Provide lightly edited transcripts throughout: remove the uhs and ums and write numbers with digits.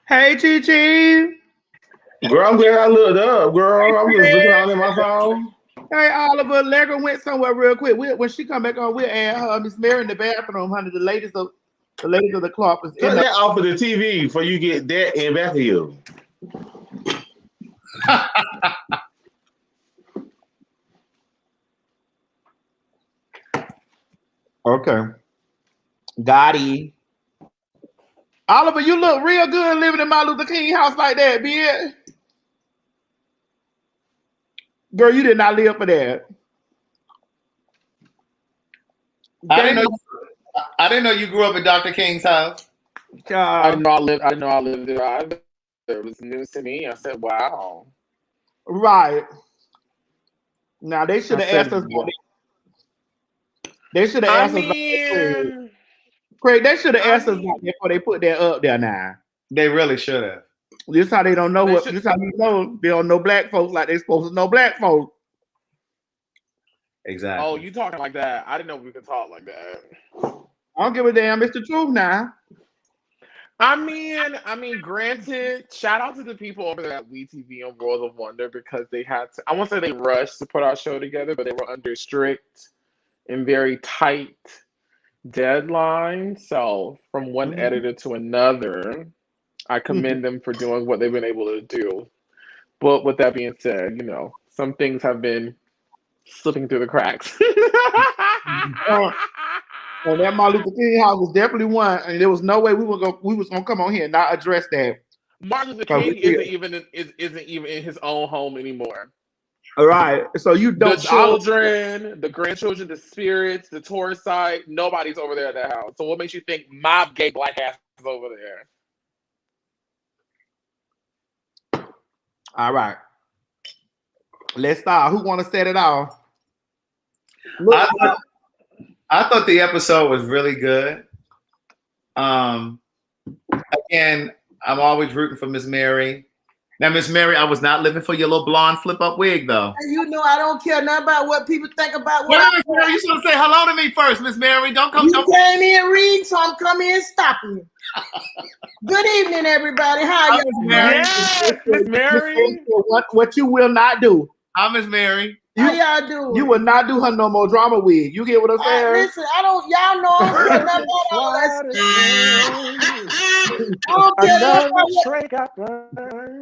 Hey, Chi. Girl, I'm glad I looked up, girl. I'm just looking out in my phone. Hey, Oliver, Allegra went somewhere real quick. When she come back on, we'll add her. Miss Mary in the bathroom, honey. The ladies of the clock is in Cut the. that off of the TV before you get that in back of you. Okay. Gotti. Oliver, you look real good living in Martin Luther King house like that, bitch. Girl, you did not live for that. I didn't know you grew up in Dr. King's house. I didn't know I lived there either. It was news to me. I said, "Wow." Right. Now they should have asked us. They should have asked us. Craig, they should have asked us before they put that up there. Now they really should have. This how they don't know what. This how you know they don't know black folks like they supposed to know black folks. Exactly. Oh, you talking like that? I didn't know we could talk like that. I don't give a damn. It's the truth now. I mean, granted, shout out to the people over there at WeTV and World of Wonder because they had to. I won't say they rushed to put our show together, but they were under strict and very tight deadlines. So, from one editor to another, I commend them for doing what they've been able to do. But with that being said, some things have been slipping through the cracks. And that Martin Luther King house was definitely one, and there was no way we was gonna come on here and not address that. Martin Luther King isn't even in his own home anymore. All right, so you don't. The children, the grandchildren, the spirits, the tourist site, nobody's over there at that house. So what makes you think my gay black ass is over there? All right, let's start. Who want to set it off? I thought the episode was really good. Again, I'm always rooting for Miss Mary. Now, Miss Mary, I was not living for your little blonde flip-up wig, though. You know I don't care nothing about what people think about what Miss Mary, you should say hello to me first, Miss Mary. Don't come. You came in reading, so I'm coming in stopping you. Good evening, everybody. How you doing? Yes, Miss Mary. What you will not do. I'm Miss Mary. How y'all doing? You will not do her no more drama wig. You get what I'm saying? Listen, y'all know I don't care nothing about all that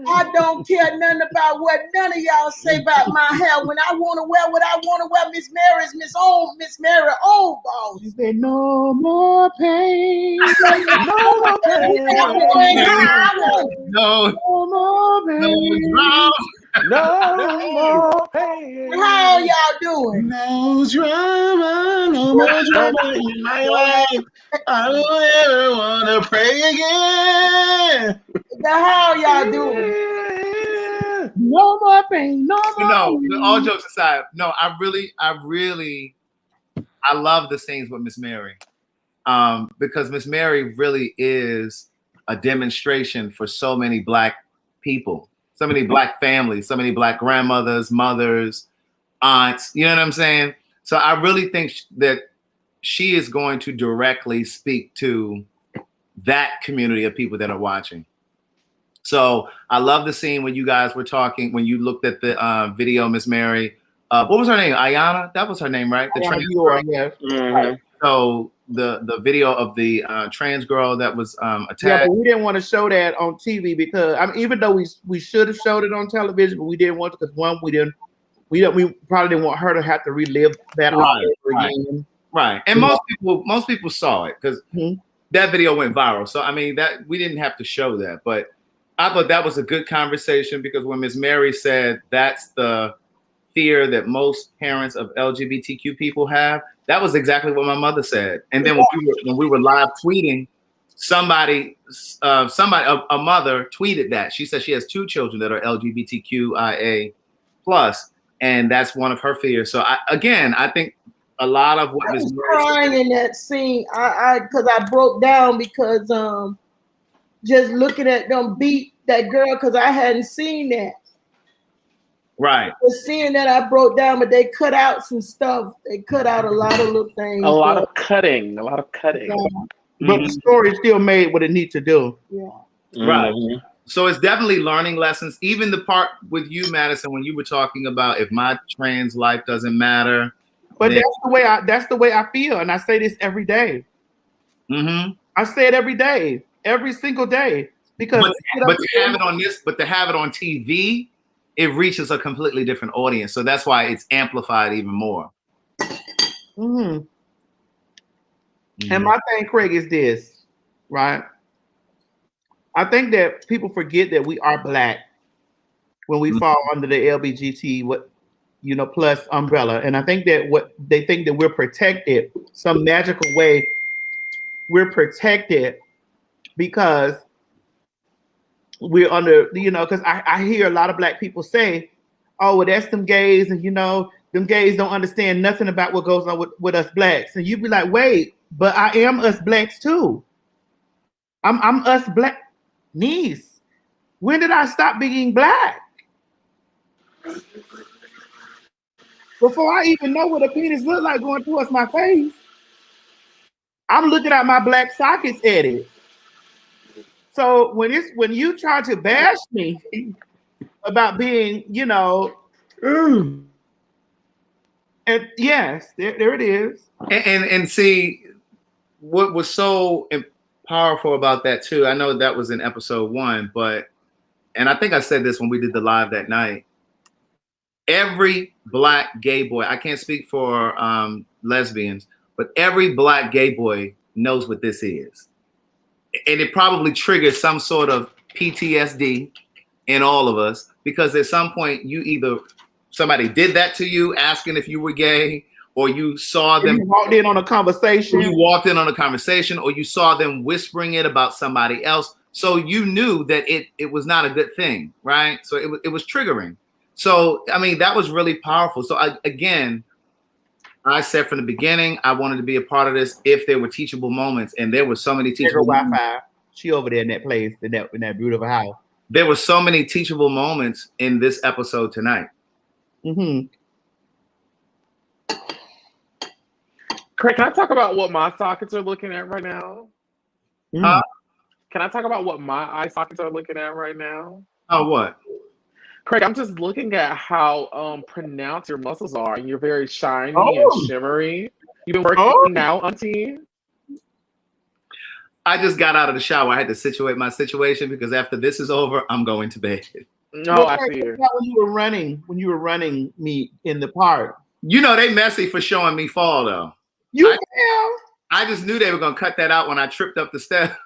I don't care nothing about what none of y'all say about my hair. When I want to wear what I want to wear, Miss Mary is Miss Mary old balls. You say no more pain. No more pain. No more pain. No more pain. How y'all doing? No drama, no more drama in my life. I don't ever want to pray again. How y'all doing? No more pain. No more. No, all jokes aside, no, I love the scenes with Miss Mary, because Miss Mary really is a demonstration for so many black people. So many black families, so many black grandmothers, mothers, aunts, you know what I'm saying? So I really think that she is going to directly speak to that community of people that are watching. So I love the scene when you guys were talking, when you looked at the video, Miss Mary. What was her name? Ayana? That was her name, right? The trans girl. Yes. Mm-hmm. So the video of the trans girl that was attacked. Yeah, but we didn't want to show that on TV because even though we should have showed it on television, but we didn't want to because we probably didn't want her to have to relive that all over again. Right, and most people saw it because that video went viral. So I mean that we didn't have to show that, but I thought that was a good conversation because when Miss Mary said that's the fear that most parents of LGBTQ people have, that was exactly what my mother said. And then when we were live tweeting, somebody, a mother tweeted that. She said she has 2 children that are LGBTQIA+, and that's one of her fears. So I think a lot of what Ms. crying in that scene, because I broke down because just looking at them beat that girl because I hadn't seen that. Right. Was seeing that I broke down, but they cut out some stuff. They cut out a lot of little things. A lot of cutting. Yeah. But the story still made what it needs to do. Yeah. Right. Mhm. So it's definitely learning lessons. Even the part with you, Madison, when you were talking about if my trans life doesn't matter. But then, that's the way I feel, and I say this every day. mm-hmm. I say it every day, every single day, because but to have it on TV, it reaches a completely different audience. So that's why it's amplified even more. Mm-hmm. And my thing, Craig, is this, right? I think that people forget that we are Black when we fall under the LBGT plus umbrella, and I think that what they think that we're protected some magical way. We're protected because we're under, because I hear a lot of Black people say, "Oh, well, that's them gays," and them gays don't understand nothing about what goes on with us Blacks, and you'd be like, "Wait, but I am us Blacks too. I'm us Black, niece. When did I stop being Black? Before I even know what a penis look like going towards my face, I'm looking at my Black sockets at it. So when you try to bash me about being, and yes, there it is. And see what was so powerful about that too. I know that was in episode 1, and I think I said this when we did the live that night. Every Black gay boy, I can't speak for lesbians, but every Black gay boy knows what this is. And it probably triggers some sort of PTSD in all of us, because at some point somebody did that to you, asking if you were gay, or you saw them. You walked in on a conversation. Or you saw them whispering it about somebody else. So you knew that it was not a good thing, right? So it was triggering. So, I mean, that was really powerful. So I said from the beginning, I wanted to be a part of this if there were teachable moments, and there were so many teachable moments. Wi-Fi. She over there in that place, in that beautiful house. There were so many teachable moments in this episode tonight. Mm-hmm. Craig, can I talk about what my sockets are looking at right now? Mm. Can I talk about what my eye sockets are looking at right now? Oh, what? Craig, I'm just looking at how pronounced your muscles are, and you're very shiny and shimmery. You've been working out, Auntie? I just got out of the shower. I had to situate my situation because after this is over, I'm going to bed. No, I see you. When you were running me in the park. They messy for showing me fall though. I just knew they were gonna cut that out when I tripped up the steps.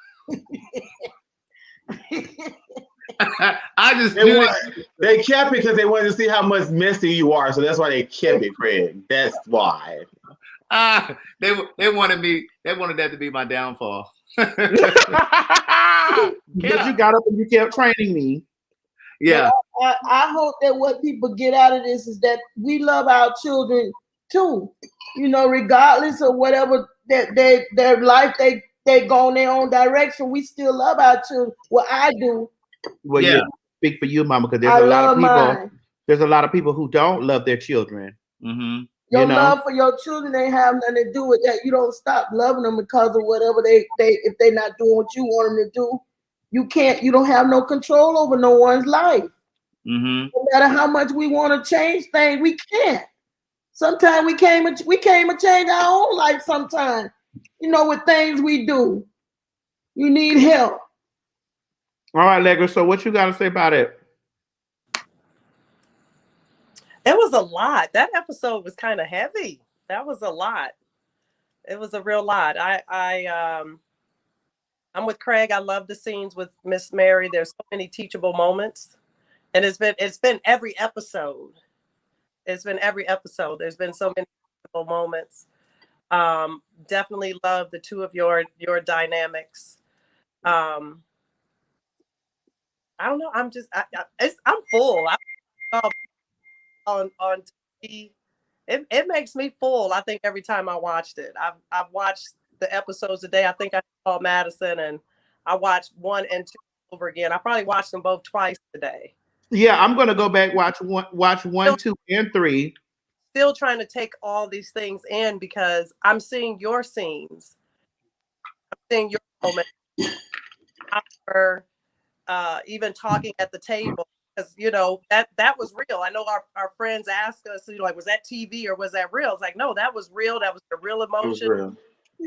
I just knew they kept it because they wanted to see how much messy you are, so that's why they kept it, Craig. That's why. They wanted that to be my downfall. Because you got up and you kept training me. Yeah. I hope that what people get out of this is that we love our children too. Regardless of whatever that their life they go in their own direction, we still love our children. Well, I do. Well, yeah. Speak for you, Mama, because there's a lot of people who don't love their children. Mm-hmm. Your love for your children ain't have nothing to do with that. You don't stop loving them because of whatever if they're not doing what you want them to do. You don't have no control over no one's life. Mm-hmm. No matter how much we want to change things, we can't. Sometimes we can't change our own life sometimes, with things we do. You need help. All right, Legger, so what you got to say about it? It was a lot. That episode was kind of heavy. That was a lot. It was a real lot. I'm with Craig. I love the scenes with Miss Mary. There's so many teachable moments. And it's been every episode. It's been every episode. There's been so many teachable moments. Definitely love the two of your dynamics. I don't know. I'm full. On TV, it makes me full. I think every time I watched it, I've watched the episodes a day. I think I saw Madison, and I watched 1 and 2 over again. I probably watched them both twice today. Yeah, I'm gonna go back watch 1, 2, and 3. Still trying to take all these things in because I'm seeing your scenes. I'm seeing your moments. even talking at the table, because that was real. I know our friends ask us, like, was that TV or was that real? It's like, no, that was real. That was the real emotion. Real.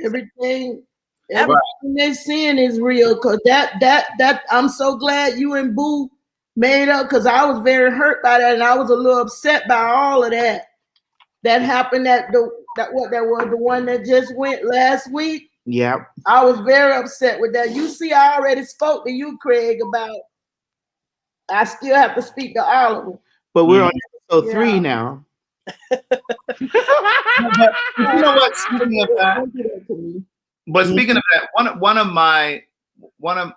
Everything they're seeing is real. Cause that I'm so glad you and Boo made up, because I was very hurt by that, and I was a little upset by all of that happened. That was the one that just went last week. Yeah, I was very upset with that. You see, I already spoke to you, Craig, about. I still have to speak to Oliver. but we're on episode 3 now. But you know what? Speaking of that, but speaking of that,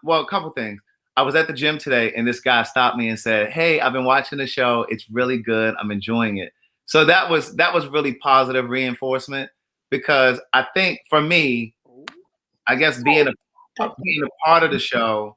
a couple things. I was at the gym today, and this guy stopped me and said, "Hey, I've been watching the show. It's really good. I'm enjoying it." So that was really positive reinforcement, because I think for me, I guess being a part of the show,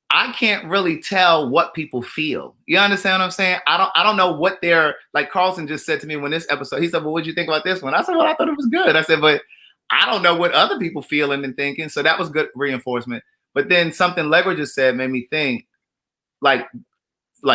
I can't really tell what people feel. You understand what I'm saying? I don't know what they're like. Carlson just said to me when this episode, he said, "Well, what did you think about this one?" I said, "Well, I thought it was good." I said, "But I don't know what other people feeling and thinking." So that was good reinforcement. But then something Legger just said made me think, like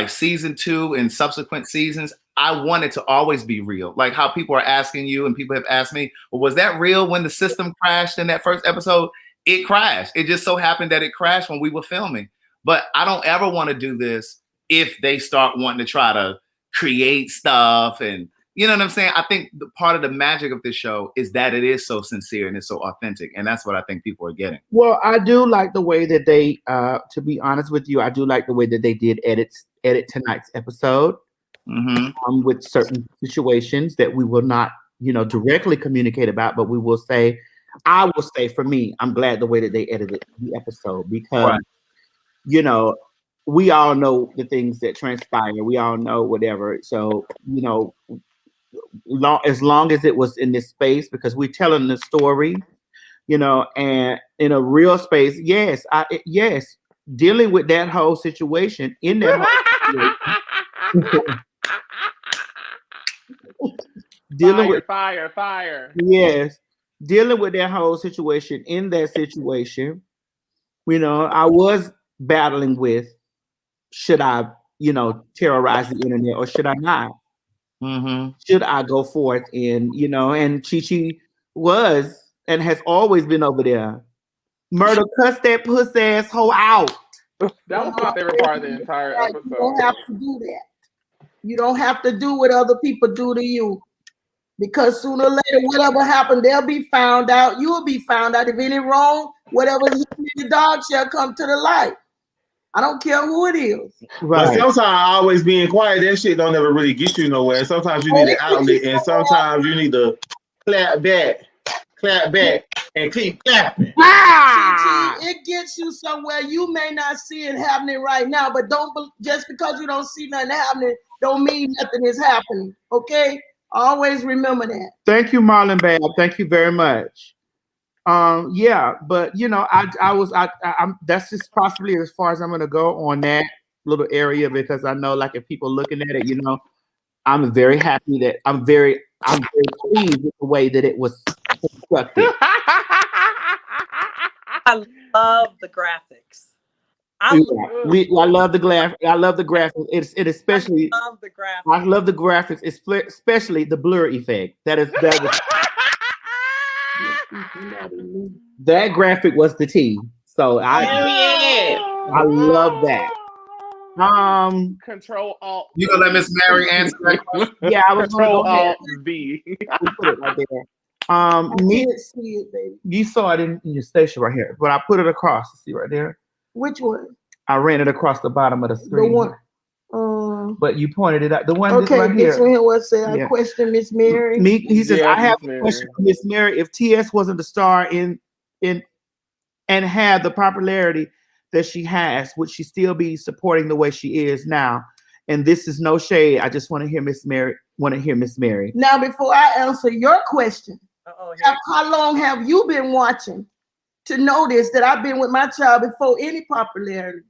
season 2 and subsequent seasons, I want it to always be real. Like how people are asking you, and people have asked me, well, was that real when the system crashed in that first episode? It crashed. It just so happened that it crashed when we were filming. But I don't ever want to do this if they start wanting to try to create stuff. And you know what I'm saying? I think the part of the magic of this show is that it is so sincere and it's so authentic. And that's what I think people are getting. Well, I do like the way that they, to be honest with you, I do like the way that they did edit tonight's episode with certain situations that we will not, directly communicate about, but we will say, I will say for me, I'm glad the way that they edited the episode, because, we all know the things that transpire. We all know whatever. So, as long as it was in this space, because we're telling the story, and in a real space, yes, dealing with that whole situation in that whole situation, fire. Yes, dealing with that whole situation in that situation, I was battling with, should I, terrorize the internet or should I not? Should I go forth and Chi was and has always been over there. Murder, cuss that puss ass hoe out. That was my favorite part of the entire episode. You don't have to do that. You don't have to do what other people do to you. Because sooner or later, whatever happened, they'll be found out. You will be found out. If any wrong, whatever is in the dog shall come to the light. I don't care who it is. Right. But sometimes always being quiet, that shit don't ever really get you nowhere. Sometimes you need an outlet, and sometimes you need to clap back, and keep clapping. It gets you somewhere. You may not see it happening right now, but just because you don't see nothing happening, don't mean nothing is happening. Okay? Always remember that. Thank you, Marlon Bab. Thank you very much. Yeah, but I'm that's just possibly as far as I'm gonna go on that little area, because I know, like, if people looking at it, I'm very happy that I'm very pleased with the way that it was constructed. I love the graphics. I love the graphics. I love the graphics. It especially. I love the graphics. I love the graphics, especially the blur effect. That is. That graphic was the T. So I love that. Control Alt. You gonna let Miss Mary answer that question? Yeah, I was Control Alt V. Put it right there. You saw it in your station right here, but I put it across. See right there. Which one? I ran it across the bottom of the screen. The one. But you pointed it out. The one okay, right here. This one here was I question Miss Mary. He says, I have a question for Miss Mary. If TS wasn't the star and had the popularity that she has, would she still be supporting the way she is now? And this is no shade. I just want to hear Miss Mary. Now, before I answer your question, how long have you been watching to notice that I've been with my child before any popularity?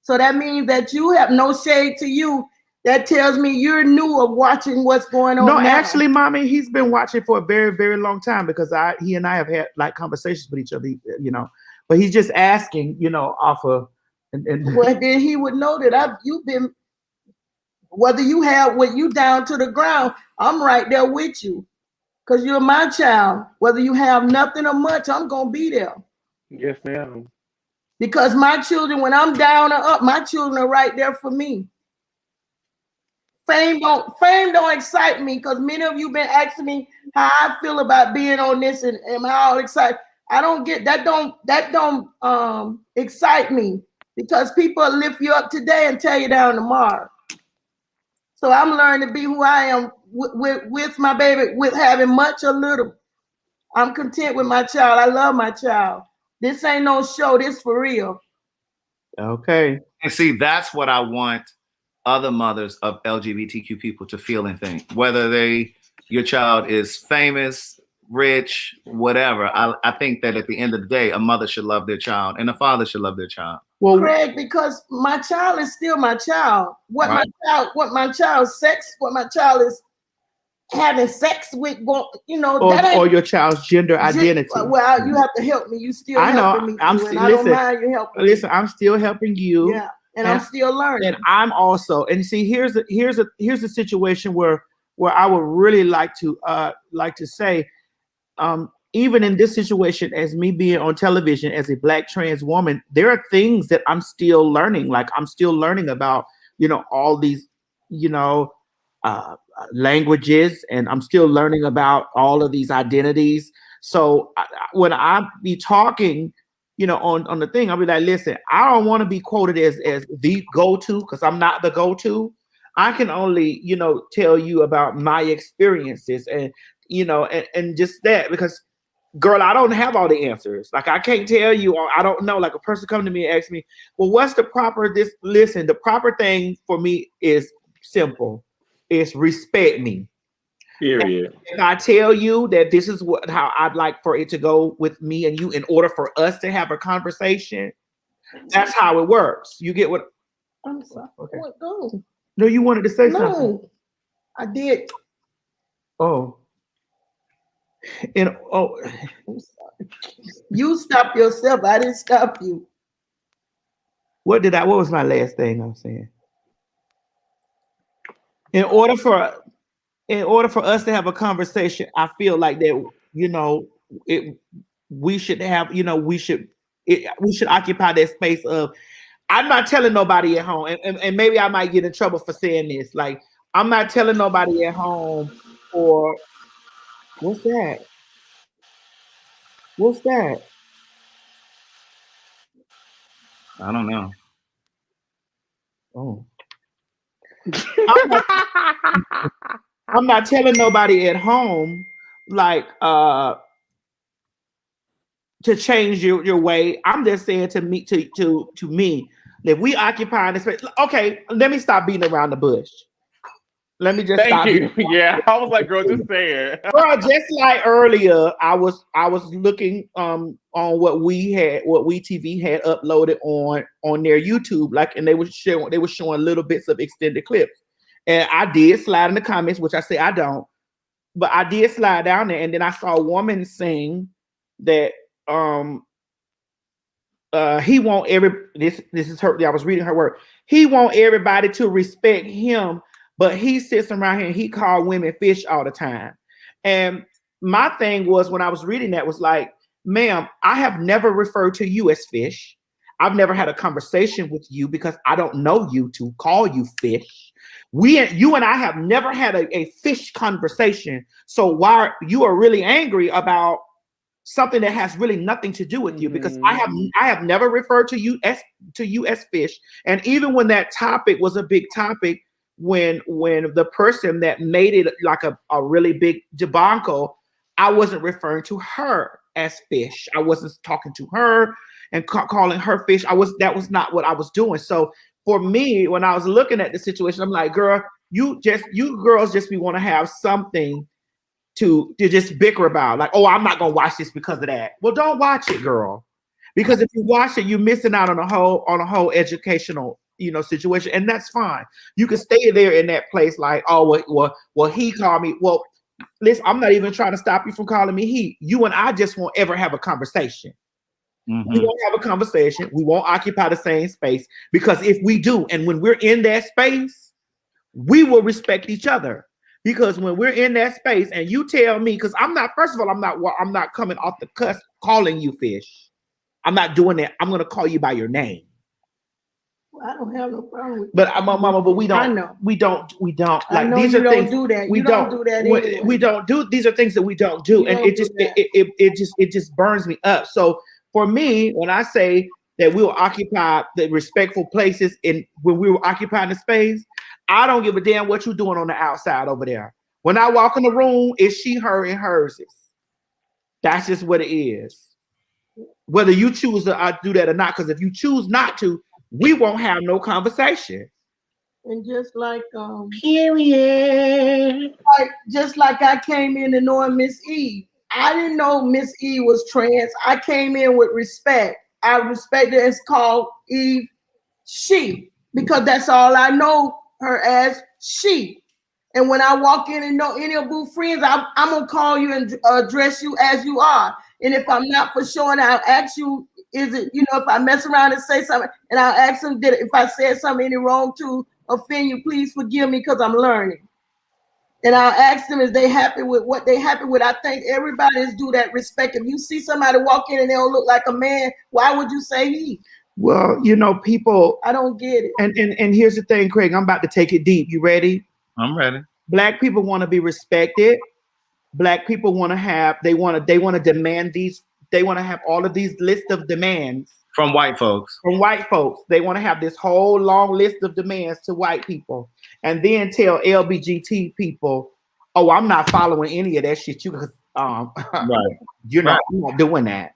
So that means that you have no shade to you. That tells me you're new of watching what's going on. No, now. Actually, Mommy, he's been watching for a very, very long time, because he and I have had like conversations with each other, But he's just asking, off of And Well, then he would know that you've been, whether you have when you down to the ground, I'm right there with you. Because you're my child. Whether you have nothing or much, I'm gonna be there. Yes, ma'am. Because my children, when I'm down or up, my children are right there for me. Fame don't excite me, because many of you been asking me how I feel about being on this and how excited. I don't get that. Don't excite me, because people lift you up today and tear you down tomorrow. So I'm learning to be who I am with my baby, with having much or little. I'm content with my child. I love my child. This ain't no show. This for real. okay. And see, that's what I want other mothers of LGBTQ people to feel and think. Whether your child is famous, rich, whatever. I think that at the end of the day, a mother should love their child and a father should love their child. Well, Craig, because my child is still my child. What my child is having sex with, or your child's gender identity. Well, you have to help me. You still helping me. I don't mind you helping me. Listen, I'm still helping you. Yeah, and I'm still learning. And I'm also, and see, here's a situation where I would really like to say, even in this situation, as me being on television as a Black trans woman, there are things that I'm still learning. Like I'm still learning about, all these, languages, and I'm still learning about all of these identities. So when I be talking, on the thing, I'll be like, listen, I don't want to be quoted as the go-to, because I'm not the go-to. I can only, tell you about my experiences and just that, because girl, I don't have all the answers. Like I can't tell you, or I don't know. Like a person come to me and ask me, well, what's the proper listen, the proper thing for me is simple. It's respect me. Period. If I tell you that this is how I'd like for it to go with me and you, in order for us to have a conversation, that's how it works. You get what? I'm sorry. Okay. What, go. No, you wanted to say something. No, I did. Oh. And I'm sorry. You stopped yourself. I didn't stop you. what was my last thing I was saying? In order for us to have a conversation, I feel like that, we should have, we should occupy that space of, I'm not telling nobody at home, and maybe I might get in trouble for saying this. Like, I'm not telling nobody at home, or what's that? What's that? I don't know. Oh. I'm not telling nobody at home, like, to change your way. I'm just saying to me, that we occupy this space. Okay, let me stop beating around the bush. Let me just Thank you. Yeah, I was like, girl, just say it. Girl, just like earlier, I was looking on what WeTV had uploaded on their YouTube, like, and they were showing little bits of extended clips, and I did slide in the comments, which I say I don't, but I did slide down there, and then I saw a woman sing that he want this is her. I was reading her word. He want everybody to respect him, but he sits around here and he called women fish all the time. And my thing was, when I was reading that, was like, ma'am, I have never referred to you as fish. I've never had a conversation with you because I don't know you to call you fish. You and I have never had a fish conversation. So why you are really angry about something that has really nothing to do with you? Because I have never referred to you as fish. And even when that topic was a big topic, when the person that made it like a really big debacle, I wasn't referring to her as fish. I wasn't talking to her and calling her fish. That was not what I was doing. So for me, when I was looking at the situation, I'm like, girl, you girls just want to have something to just bicker about. Like, oh, I'm not gonna watch this because of that. Well, don't watch it, girl. Because if you watch it, you're missing out on a whole educational, situation, and that's fine. You can stay there in that place, like, oh, well, he called me. Well, listen, I'm not even trying to stop you from calling me he. You and I just won't ever have a conversation. We won't have a conversation. We won't occupy the same space, because if we do, and when we're in that space, we will respect each other. Because when we're in that space and you tell me, because I'm not, first of all, I'm not coming off the cusp calling you fish. I'm not doing that. I'm going to call you by your name. Well, I don't have no problem with but mama, but we don't. I know. We don't. Like, I know these you are things don't do that. we You don't do that anyway. We don't do. These are things that we don't do, and it just burns me up. So for me, when I say that we will occupy the respectful places when we were occupying the space, I don't give a damn what you're doing on the outside over there. When I walk in the room, it's she, her, and hers. That's just what it is. Whether you choose to do that or not, because if you choose not to, we won't have no conversation. And just like period. Just like I came in and knowing Miss Eve. I didn't know Miss Eve was trans. I came in with respect. I respect her. It's called Eve she, because that's all I know her as, she. And when I walk in and know any of Boo friends, I'm gonna call you and address you as you are. And if I'm not for sure, and I'll ask you, is it, if I mess around and say something, and I'll ask them, if I said something any wrong to offend you, please forgive me, because I'm learning. And I'll ask them, is they happy with what they happy with? I think everybody is due that respect. If you see somebody walk in and they don't look like a man, why would you say he? Well, people. I don't get it. And here's the thing, Craig. I'm about to take it deep. You ready? I'm ready. Black people want to be respected. Black people want to they want to demand these. They want to have all of these lists of demands from white folks. They want to have this whole long list of demands to white people, and then tell LGBT people, "Oh, I'm not following any of that shit." I'm not doing that.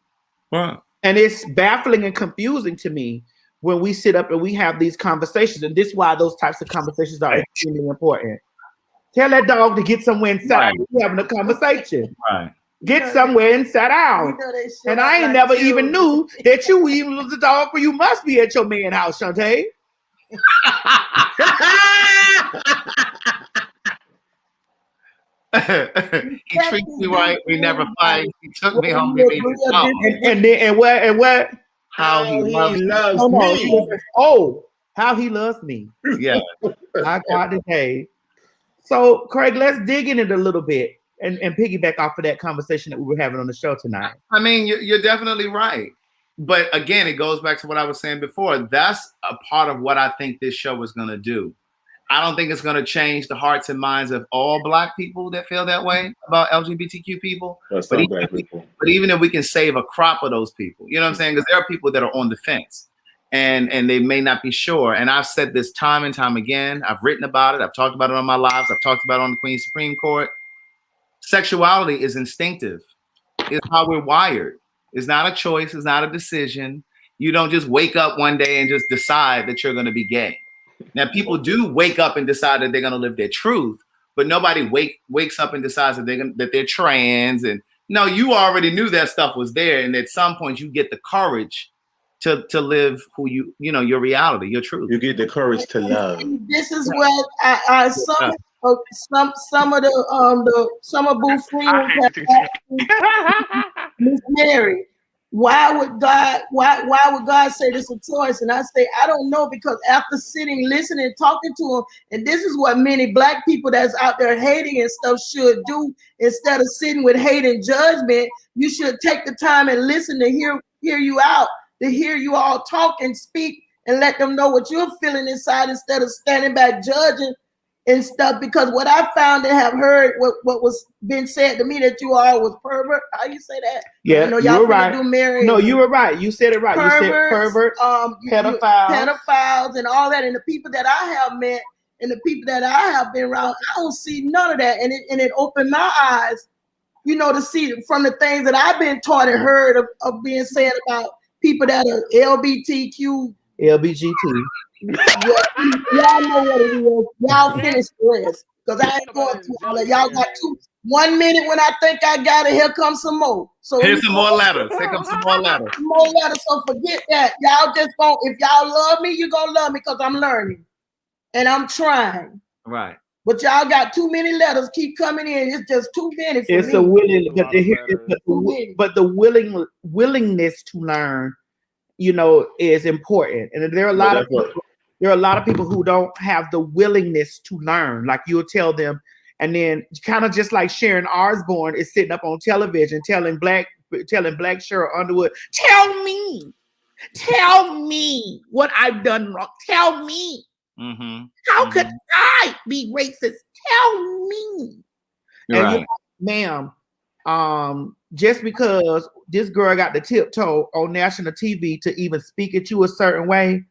Right. And it's baffling and confusing to me when we sit up and we have these conversations, and this is why those types of conversations are extremely important. Tell that dog to get somewhere and sit down. We're having a conversation. Right. Get somewhere and sit down. And I ain't never even knew that you even was a dog, for you must be at your man's house, Shantae. He treats me right. We never fight. He took me home. And what? How he loves me. Oh, how he loves me. Yeah. I got today. So, Craig, let's dig in it a little bit and piggyback off of that conversation that we were having on the show tonight. I mean, you're definitely right. But again, it goes back to what I was saying before. That's a part of what I think this show is going to do. I don't think it's going to change the hearts and minds of all Black people that feel that way about LGBTQ people. But even if we can save a crop of those people, you know what I'm saying? Because there are people that are on the fence. And they may not be sure. And I've said this time and time again. I've written about it. I've talked about it on my lives. I've talked about it on the Queen's Supreme Court. Sexuality is instinctive. It's how we're wired. It's not a choice. It's not a decision. You don't just wake up one day and just decide that you're going to be gay. Now, people do wake up and decide that they're going to live their truth, but nobody wakes up and decides that they're trans. And no, you already knew that stuff was there. And at some point, you get the courage to live who your reality, your truth. You get the courage to love. This is what some of Boo friends Miss Mary, why would God say this a choice? And I say, I don't know, because after sitting, listening, talking to him, and this is what many Black people that's out there hating and stuff should do, instead of sitting with hate and judgment, you should take the time and listen to hear you out. To hear you all talk and speak and let them know what you're feeling inside, instead of standing back judging and stuff. Because what I found and have heard what was been said to me, that you all was pervert. How you say that? Yeah, y'all you were right. No, you were right. You said it right. You said perverts, pedophiles, and all that. And the people that I have met and the people that I have been around, I don't see none of that. And it opened my eyes, to see from the things that I've been taught and heard of being said about people that are LGBTQ. Y'all know what it is. Y'all finish the rest, because I ain't going to all that. Y'all got 1 minute when I think I got it. Here comes some more. So here's some more letters. Here comes some more letters. More letters. So forget that. Y'all just if y'all love me, you're gonna love me, because I'm learning and I'm trying. Right. But y'all got too many letters keep coming in. It's just too many for It's me. a willing, A lot of but the willingness to learn, you know, is important. And there are a lot of people, who don't have the willingness to learn. Like you'll tell them, and then kind of just like Sharon Osbourne is sitting up on television telling Black Cheryl Underwood, tell me what I've done wrong. Tell me. Mm-hmm. How could I be racist? Tell me. Right. And ma'am, just because this girl got the tiptoe on national TV to even speak at you a certain way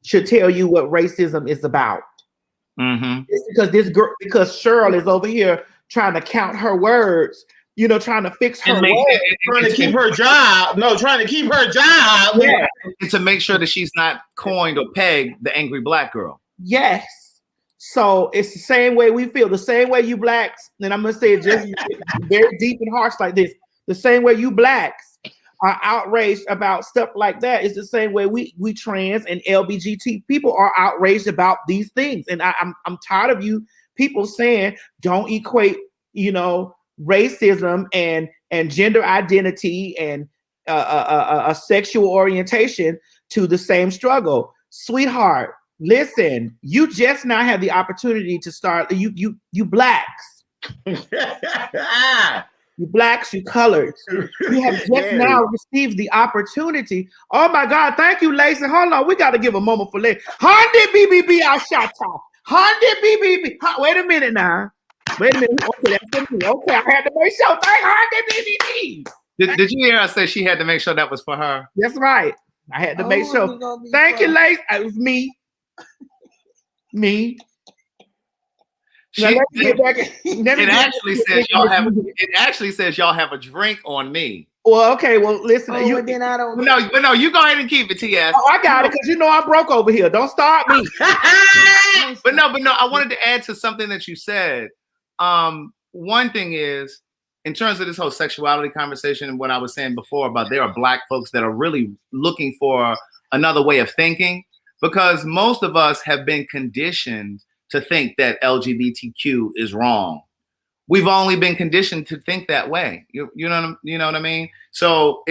should tell you what racism is about. Mm-hmm. It's because Cheryl is over here trying to count her words, you know, trying to fix her words. Trying to keep her job. No, trying to keep her job. Yeah. And to make sure that she's not coined or pegged the angry Black girl. Yes. So it's the same way we feel, the same way you Blacks, and I'm gonna say it just very deep and harsh like this. The same way you Blacks are outraged about stuff like that is the same way we trans and LGBT people are outraged about these things. And I'm tired of you people saying don't equate, you know, racism and gender identity and a sexual orientation to the same struggle. Sweetheart, listen, you just now have the opportunity to start. You Blacks, you Blacks, you colors. You have just now received the opportunity. Oh my God, thank you, Lacey. Hold on, we got to give a moment for Lacey. Honey BBB, I shot top. Honey BBB. Wait a minute now. Wait a minute. Okay, that's for me. Okay, I had to make sure. Thank Honey BBB. Did you hear her say she had to make sure that was for her? That's right. I had to make sure. Thank you, Lacey. It was me. Me. It actually says y'all have a drink on me. Well, okay. Well, listen. Then I don't. No. You go ahead and keep it, TS. Oh, I got it because you know I'm broke over here. Don't start me. But no. I wanted to add to something that you said. One thing is, in terms of this whole sexuality conversation and what I was saying before about there are Black folks that are really looking for another way of thinking, because most of us have been conditioned to think that LGBTQ is wrong. We've only been conditioned to think that way. You know what I mean? So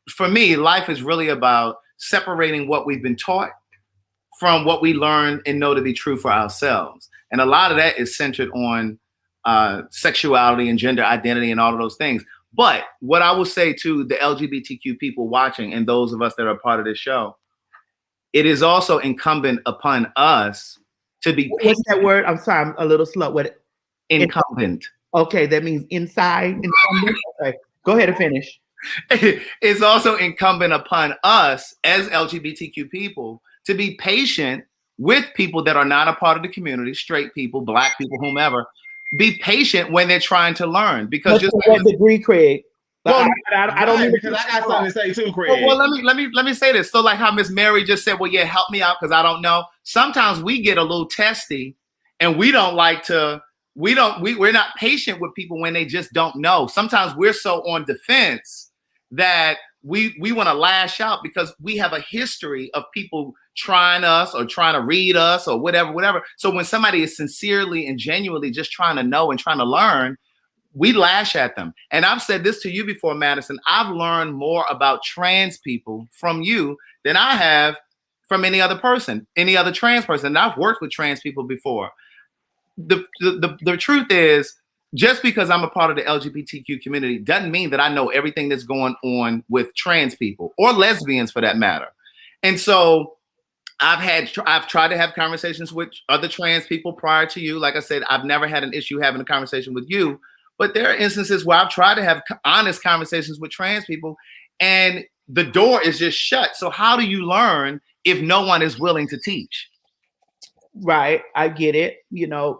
for me, life is really about separating what we've been taught from what we learn and know to be true for ourselves. And a lot of that is centered on sexuality and gender identity and all of those things. But what I will say to the LGBTQ people watching and those of us that are part of this show, it is also incumbent upon us to be patient. What's that word? I'm sorry, I'm a little slow. What? Incumbent. Okay, that means inside. Incumbent. Okay, go ahead and finish. It's also incumbent upon us as LGBTQ people to be patient with people that are not a part of the community, straight people, Black people, whomever. Be patient when they're trying to learn, because just what degree, Craig? Well, I don't mean because I got something to say too, Craig. Well, let me say this. So, like how Miss Mary just said, well, yeah, help me out because I don't know. Sometimes we get a little testy, and we don't like to. We're not patient with people when they just don't know. Sometimes we're so on defense that we want to lash out because we have a history of people trying us or trying to read us or whatever. So when somebody is sincerely and genuinely just trying to know and trying to learn, we lash at them. And I've said this to you before, Madison. I've learned more about trans people from you than I have from any other person, any other trans person. And I've worked with trans people before. The truth is, just because I'm a part of the LGBTQ community doesn't mean that I know everything that's going on with trans people or lesbians for that matter. And so I've tried to have conversations with other trans people prior to you. Like I said, I've never had an issue having a conversation with you, but there are instances where I've tried to have honest conversations with trans people and the door is just shut. So how do you learn if no one is willing to teach? Right, I get it,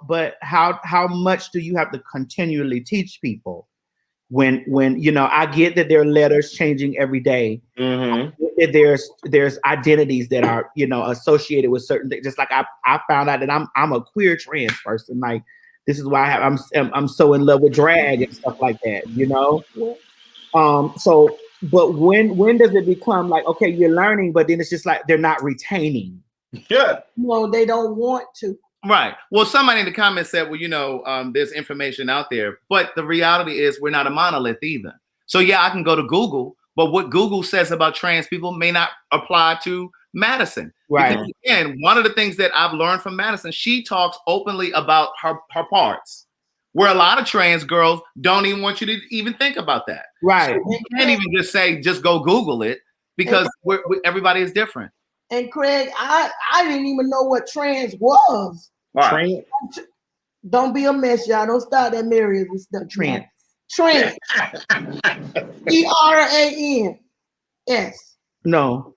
but how much do you have to continually teach people when I get that there are letters changing every day. Mm-hmm. There's identities that are associated with certain things. Just like I found out that I'm a queer trans person. Like this is why I'm so in love with drag and stuff like that. So but when does it become like, okay, you're learning, but then it's just like they're not retaining? Yeah. No, they don't want to. Right. Well, somebody in the comments said, well, there's information out there, but the reality is we're not a monolith either. So yeah, I can go to Google, but what Google says about trans people may not apply to Madison. Right. Because again, one of the things that I've learned from Madison, she talks openly about her parts, where a lot of trans girls don't even want you to even think about that. Right. So you can't even just say, just go Google it, because everybody is different. And Craig, I didn't even know what trans was. Right. Don't be a mess, y'all. Don't start that marriage and stuff. Trans. Trans. TRANS. No.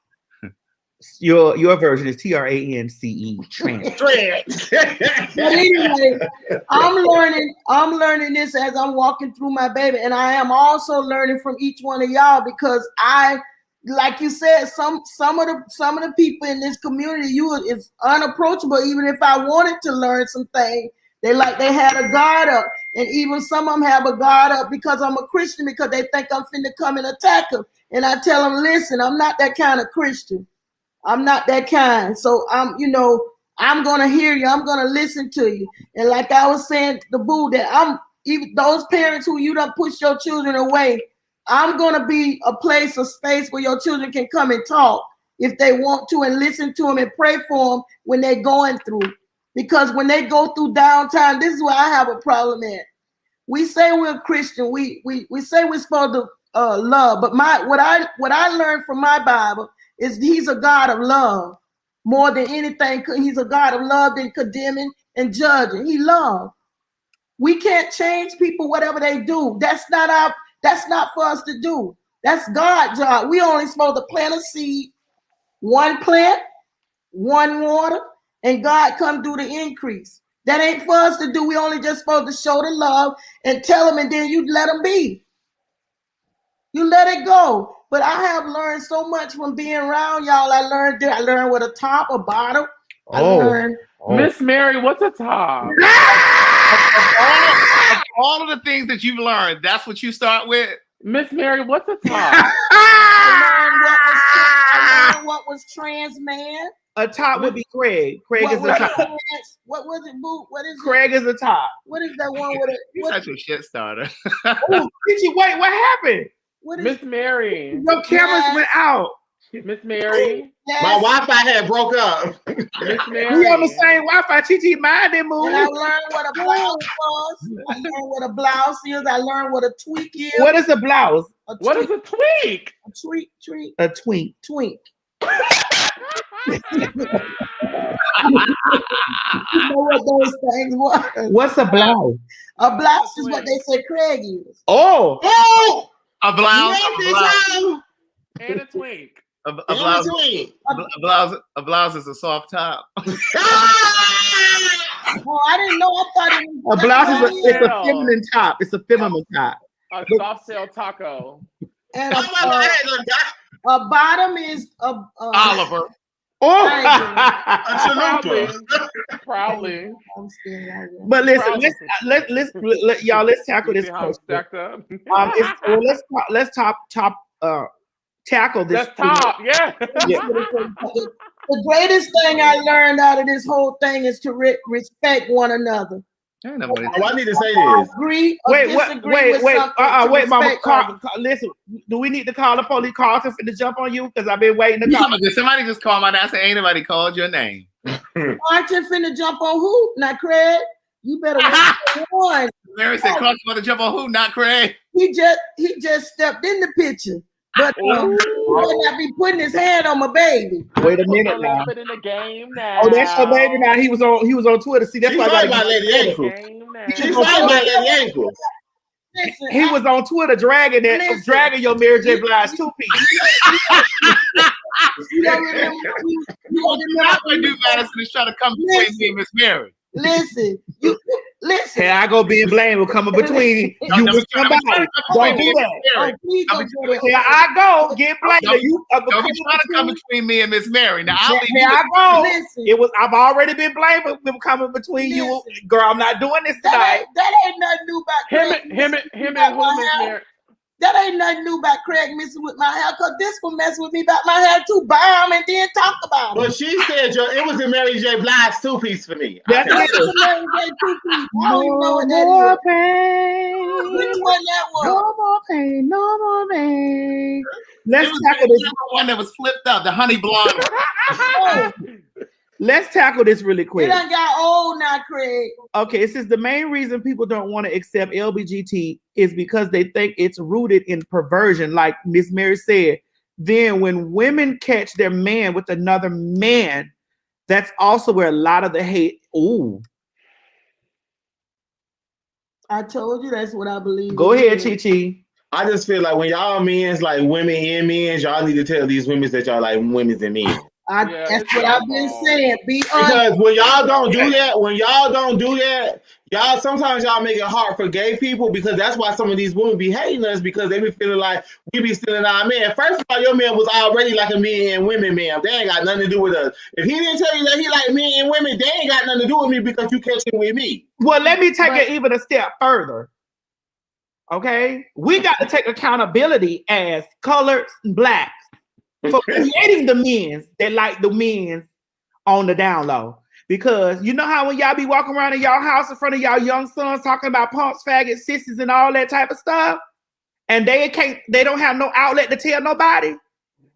Your version is TRANCE. Trans. Trans. But anyway, I'm learning this as I'm walking through my baby, and I am also learning from each one of y'all, because like you said, some of the people in this community, is unapproachable. Even if I wanted to learn something, they had a guard up, and even some of them have a guard up because I'm a Christian, because they think I'm finna come and attack them. And I tell them, listen, I'm not that kind of Christian. I'm not that kind. So I'm gonna hear you. I'm gonna listen to you. And like I was saying, the boo, that even those parents who you done push your children away, I'm going to be a place, a space where your children can come and talk if they want to, and listen to them and pray for them when they're going through. Because when they go through downtime, this is where I have a problem at. We say we're Christian. We say we're supposed to love. But what I learned from my Bible is he's a God of love. More than anything, he's a God of love than condemning and judging. He loves. We can't change people, whatever they do. That's not for us to do. That's God's job. We only supposed to plant a seed, one plant, one water, and God come do the increase. That ain't for us to do. We only just supposed to show the love and tell them, and then you let them be. You let it go. But I have learned so much from being around y'all. I learned what a top, a bottom. I learned. Miss Mary, what's a top? Of all of the things that you've learned, that's what you start with? Miss Mary, what's a top? I learned what was trans man. A top would be Craig. Craig is the top. What was it, Boo? What is Craig is the top. What is that one with it? You're such a shit starter. Oh, wait, what happened? Miss Mary. Your cameras went out. Miss Mary. Yes. My Wi-Fi had broke up. Miss Mary. We on the same Wi-Fi. Chi mind didn't move. And I learned what a blouse was. I learned what a blouse is. I learned what a tweak is. What is a blouse? What is a tweak? A tweak. A twink. Twink. You know what those things were? What's a blouse? A blouse is what they say Craig is. Oh, a blouse. And a twink. A blouse is a soft top. Oh, I didn't know. I thought it was a blouse is a feminine top. It's a feminine top. A soft shell taco. And a bottom is a Oliver. Oh, Proudly. But listen, let's tackle this question. Let's tackle this. That's top, yeah. The greatest thing I learned out of this whole thing is to respect one another. I need to say this. Agree or disagree with something. Wait, Mama. Listen, do we need to call the police? Carlton finna jump on you because I've been waiting to call. Somebody just called my name. I said, ain't nobody called your name. Carlton finna jump on who? Not Craig. You better wait for one. Mary said, Carlton want to jump on who? Not Craig. He just stepped in the picture. But he might not be putting his hand on my baby. Wait a minute now. In the game now. Oh, that's your baby now. He was on Twitter. See, that's why I got Lady Ankle. She's fighting my Lady Ankle. He was on Twitter dragging your Mary J. Blige 2-piece. You don't remember? That's what do Madison is trying to come between me and Miss Mary. Listen. Here I go being blamed will come in between you with somebody. Don't do that. Here I go get blamed. Don't be trying to come between me and Miss Mary. Now I'll leave Here I go. Listen. I've already been blamed for them coming between you. Girl, I'm not doing this tonight. That ain't nothing new about him and who, Miss Mary? That ain't nothing new about Craig messing with my hair, because this one messing with me about my hair too. Buy 'em and then talk about it. But she said it was the Mary J. Blige 2-piece for me. That's That's it. the Mary J. 2-piece. I don't even know No what more that pain. is. Which one that was? No more pain. No more pain. It Let's was tackle the this. one that was flipped up, the honey blonde. Oh, Let's tackle this really it quick. done got old now, Craig. Okay, it says the main reason people don't want to accept LBGT is because they think it's rooted in perversion, like Miss Mary said. Then when women catch their man with another man, that's also where a lot of the hate. Ooh. I told you that's what I believe. Go ahead, Chi Chi. I just feel like when y'all men's like women and men, y'all need to tell these women that y'all like women's and men. Yeah, That's it's what y'all I've been fault. saying. Be honest. Because when y'all don't do that, y'all sometimes y'all make it hard for gay people, because that's why some of these women be hating us, because they be feeling like we be stealing our man. First of all, your man was already like a men and women man. They ain't got nothing to do with us. If he didn't tell you that he like men and women, they ain't got nothing to do with me because you catching with me. Well, let me take it even a step further. Okay, we got to take accountability as colored and blacks for creating the men that like the men on the down low. Because you know how when y'all be walking around in y'all house in front of y'all young sons talking about punks, faggots, sissies, and all that type of stuff, and they don't have no outlet to tell nobody.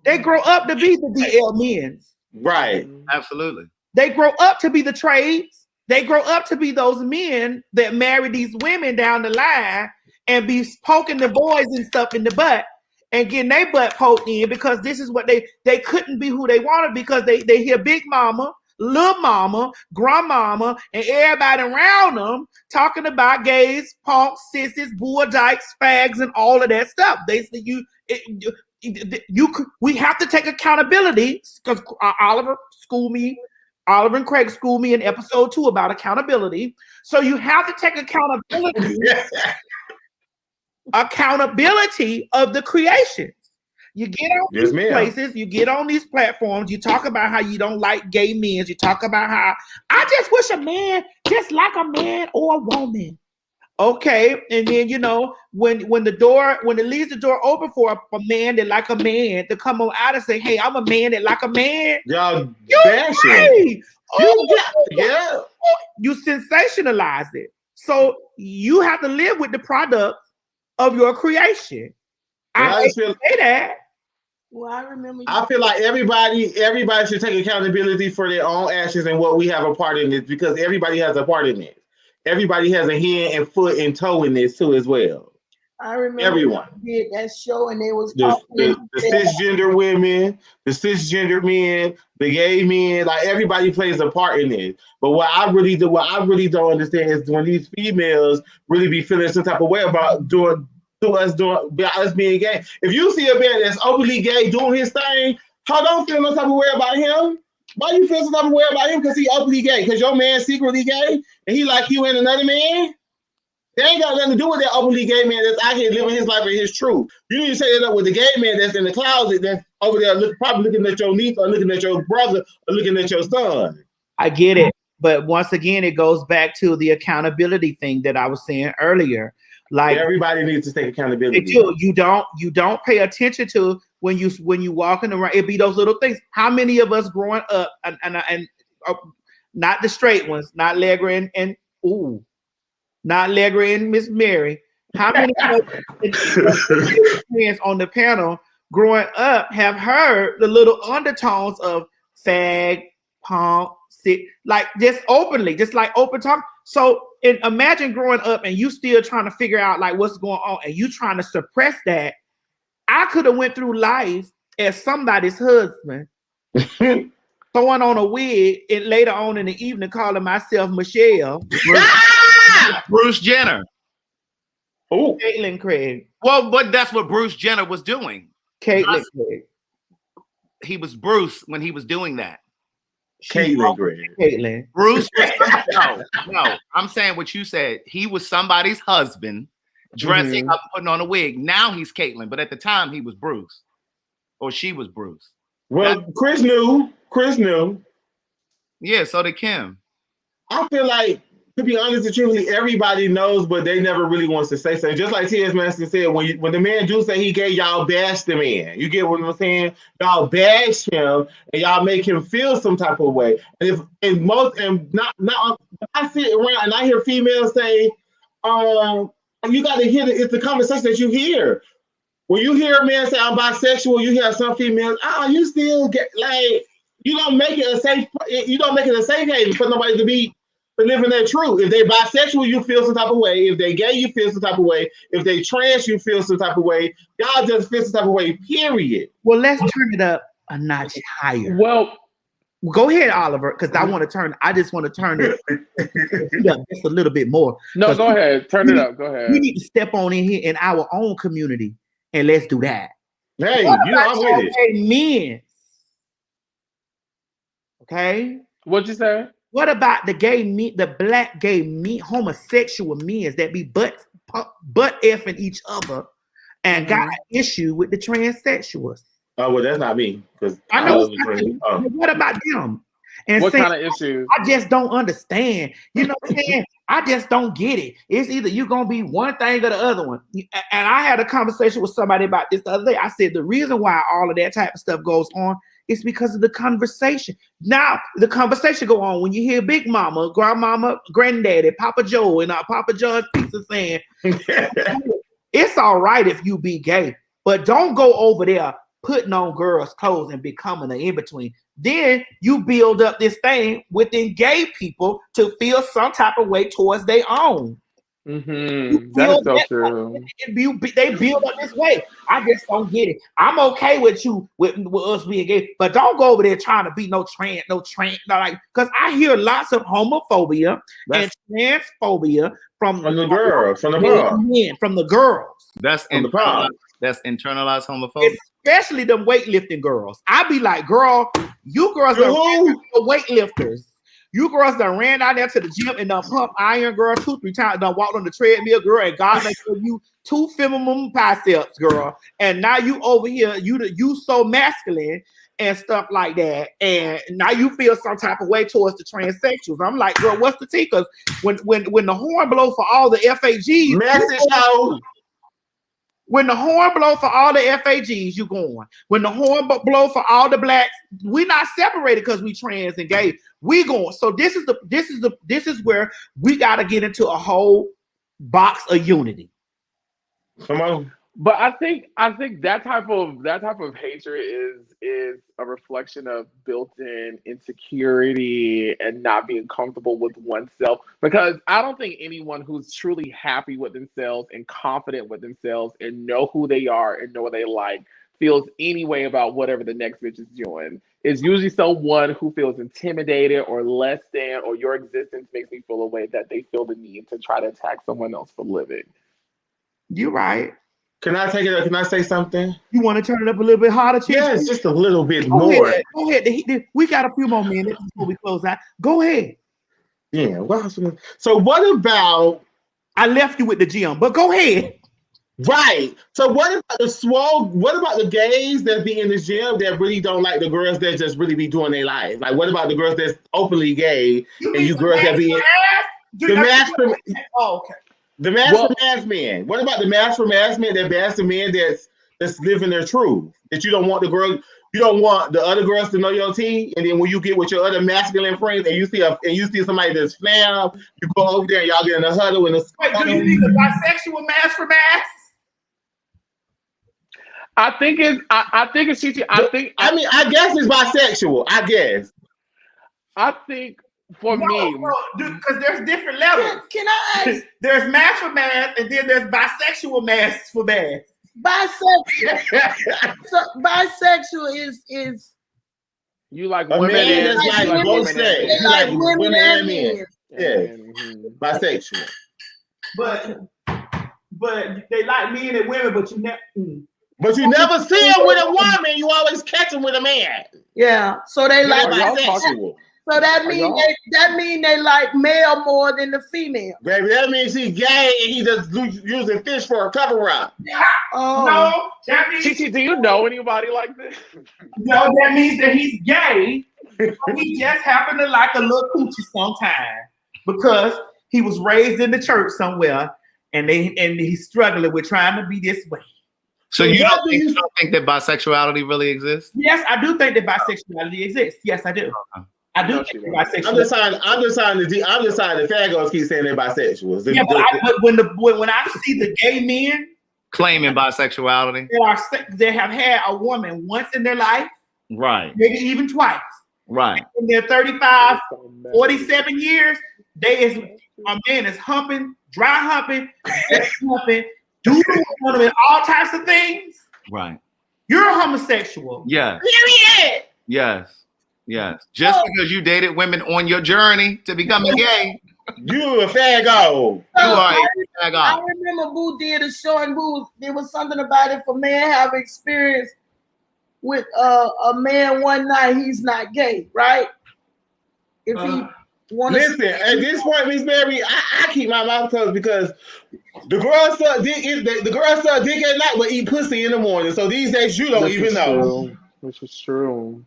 They grow up to be the DL men. Right. Absolutely. They grow up to be the trades. They grow up to be those men that marry these women down the line and be poking the boys and stuff in the butt and getting their butt poked in, because this is what they couldn't be who they wanted, because they hear Big Mama, Little Mama, Grandmama, and everybody around them talking about gays, punks, sissies, bull dykes, fags, and all of that stuff. We have to take accountability, because Oliver and Craig schooled me in episode 2 about accountability. So you have to take accountability of the creations. You get on these places, you get on these platforms, you talk about how you don't like gay men, you talk about how I just wish a man just like a man or a woman. Okay, and then when it leaves the door open for a man that like a man to come on out and say, "Hey, I'm a man that like a man." Y'all bashing. Yeah. You sensationalize it. So you have to live with the product of your creation. I hate to say that. Well, I remember. I feel like everybody should take accountability for their own actions and what we have a part in this, because everybody has a part in this. Everybody has a hand and foot and toe in this too as well. I remember everyone did that show and they was the cisgender women, the cisgender men, the gay men, like everybody plays a part in it. But what I really don't understand is when these females really be feeling some type of way about us being gay. If you see a man that's openly gay doing his thing, how don't feel no type of way about him? Why you feel some type of way about him? Because he openly gay. Because your man's secretly gay and he like you and another man? They ain't got nothing to do with that openly gay man that's out here living his life and his truth. You need to say that up with the gay man that's in the closet, that's over there probably looking at your niece or looking at your brother or looking at your son. I get it. But once again, it goes back to the accountability thing that I was saying earlier. Like everybody needs to take accountability. You don't pay attention to when you walking around. It be those little things. How many of us growing up and not the straight ones, not Allegra and not Allegra and Miss Mary. How many friends on the panel growing up have heard the little undertones of fag, punk, sick, like just openly, just like open talk. So imagine growing up and you still trying to figure out like what's going on and you trying to suppress that. I could have went through life as somebody's husband, throwing on a wig and later on in the evening calling myself Michelle. Bruce Jenner. Oh, Caitlin Craig. Well, but that's what Bruce Jenner was doing. Caitlin Craig. He was Bruce when he was doing that. Caitlin Craig. Caitlin. Bruce was no. I'm saying what you said. He was somebody's husband, dressing up, putting on a wig. Now he's Caitlin, but at the time he was Bruce, or she was Bruce. Well, Chris knew. Yeah, so did Kim. I feel like to be honest and truthfully, everybody knows, but they never really wants to say so. Just like T.S. Madison said, when the man do say he gay, y'all bash the man. You get what I'm saying? Y'all bash him and y'all make him feel some type of way. And I sit around and I hear females say, you got to hear it's the conversation that you hear. When you hear a man say I'm bisexual, you hear some females, you still get like you don't make it a safe haven for nobody to live in their truth. If they bisexual, you feel some type of way. If they gay, you feel some type of way. If they trans, you feel some type of way. Y'all just feel some type of way, period. Well, let's turn it up a notch higher. Well, go ahead, Oliver, because I just want to turn it up just a little bit more. No, go ahead. Turn it up. Go ahead. We need to step on in here in our own community and let's do that. Hey, I'm with it. Men. Okay? What'd you say? What about the gay men, the black gay men, homosexual men that be butt effing each other and got an issue with the transsexuals? Oh, well, that's not me. Because I know. What about them? And what kind of issues? I just don't understand. You know what I'm saying? I just don't get it. It's either you're going to be one thing or the other one. And I had a conversation with somebody about this the other day. I said the reason why all of that type of stuff goes on is because of the conversation. Now, the conversation go on when you hear Big Mama, Grandmama, Granddaddy, Papa Joe, and Papa John's Pizza saying, it's all right if you be gay, but don't go over there putting on girls' clothes and becoming an in-between. Then you build up this thing within gay people to feel some type of way towards their own. That is so true. They build up this way. I just don't get it. I'm okay with you with us being gay, but don't go over there trying to be no trans, like because I hear lots of homophobia and transphobia from the girls, from the girls. That's internalized homophobia. Especially them weightlifting girls. I be like, girl, you girls are weightlifters. You girls done ran out there to the gym and done pump iron, girl, 2-3 times, done walked on the treadmill, girl, and God make you 2 feminine biceps, girl. And now you over here, you so masculine and stuff like that. And now you feel some type of way towards the transsexuals. I'm like, girl, what's the tea? Because when the horn blow for all the FAGs, message out. When the horn blow for all the FAGs, you going. When the horn blow for all the blacks, we not separated because we trans and gay. We going. So this is where we got to get into a whole box of unity. Come on. But I think that type of hatred is a reflection of built-in insecurity and not being comfortable with oneself. Because I don't think anyone who's truly happy with themselves and confident with themselves and know who they are and know what they like feels any way about whatever the next bitch is doing. It's usually someone who feels intimidated or less than, or your existence makes me feel a way that they feel the need to try to attack someone else for living. You're right. Can I take it up? Can I say something? You want to turn it up a little bit harder, Chief? Yes, just a little bit more. Go ahead. We got a few more minutes before we close out. Go ahead. Yeah. Well, so what about? I left you with the gym, but go ahead. Right. So what about the swole? What about the gays that be in the gym that really don't like the girls that just really be doing their life? Like, what about the girls that's openly gay and you girls that be the master? Oh, okay. The master mass men. What about the master mass men that bash the men that's living their truth? That you don't want the girl, you don't want the other girls to know your tea, and then when you get with your other masculine friends and you see somebody that's flam, you go over there and y'all get in a huddle and Wait, do you need a bisexual mass for mass? I think it's Chichi. I guess it's bisexual. I guess. I think. For me, because there's different levels. Can I ask? There's mass for mass, and then there's bisexual mass for mass. Bisexual. So bisexual is you like women and like both sex. Like women and men. Yeah, bisexual. But they like men and women, but you never. But you never see them with a woman. You always catch them with a man. Yeah. So they like bisexual. So that mean they like male more than the female. Baby, that means he's gay and he just using fish for a cover up. Oh. No, that means Chichi, do you know anybody like this? No, that means that he's gay. He just happened to like a little coochie sometime because he was raised in the church somewhere, and he's struggling with trying to be this way. So you don't think that bisexuality really exists? Yes, I do think that bisexuality exists. Yes, I do. I do think bisexuality. I'm just trying the faggots keep saying they're bisexuals. Yeah, but when I see the gay men claiming bisexuality, they have had a woman once in their life, right? Maybe even twice, right? In their 35, 47 years, a man is humping, dry humping, doing all types of things. Right. You're a homosexual. Yes. Period. Yes. Just because you dated women on your journey to becoming gay, you a faggot. You are a faggot. I remember Boo did a show, and Boo, there was something about if a man have experience with a man one night, he's not gay, right? If he listen, at this point, Miss Mary, I keep my mouth closed because the girl suck dick at night, but eat pussy in the morning. So these days, you don't even know. Which is true.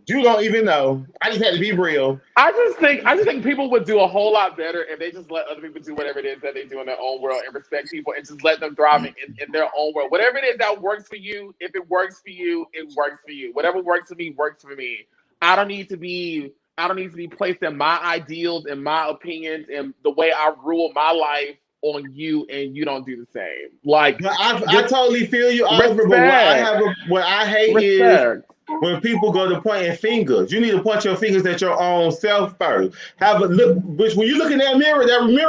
You don't even know. I just had to be real. I just think people would do a whole lot better if they just let other people do whatever it is that they do in their own world and respect people and just let them thrive in their own world. Whatever it is that works for you, if it works for you, it works for you. Whatever works for me, works for me. I don't need to be placed in my ideals and my opinions and the way I rule my life on you, and you don't do the same. Like, I totally feel you, Oliver. But what I hate is when people go to pointing fingers. You need to point your fingers at your own self first. Have a look, which when you look in that mirror